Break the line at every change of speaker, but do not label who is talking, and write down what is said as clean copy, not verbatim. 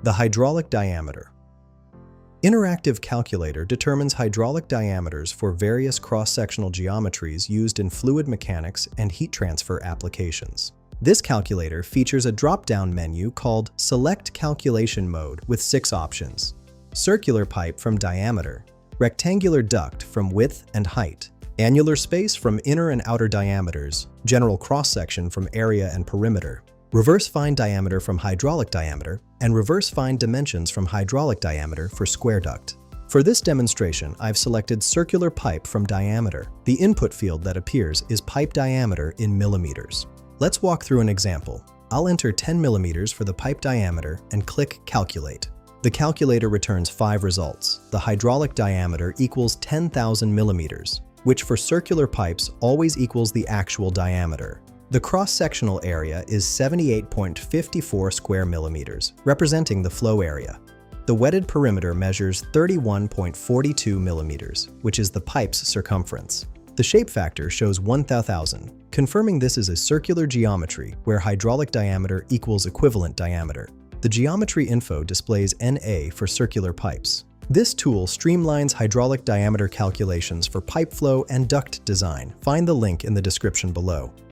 The hydraulic diameter. Interactive calculator determines hydraulic diameters for various cross-sectional geometries used in fluid mechanics and heat transfer applications. This calculator features a drop-down menu called Select Calculation Mode with 6 options: circular pipe from diameter, rectangular duct from width and height, annular space from inner and outer diameters, general cross-section from area and perimeter, reverse fine diameter from hydraulic diameter, and reverse fine dimensions from hydraulic diameter for square duct. For this demonstration, I've selected circular pipe from diameter. The input field that appears is pipe diameter in millimeters. Let's walk through an example. I'll enter 10 millimeters for the pipe diameter and click Calculate. The calculator returns 5 results. The hydraulic diameter equals 10,000 millimeters, which for circular pipes always equals the actual diameter. The cross-sectional area is 78.54 square millimeters, representing the flow area. The wetted perimeter measures 31.42 millimeters, which is the pipe's circumference. The shape factor shows 1,000, confirming this is a circular geometry where hydraulic diameter equals equivalent diameter. The geometry info displays NA for circular pipes. This tool streamlines hydraulic diameter calculations for pipe flow and duct design. Find the link in the description below.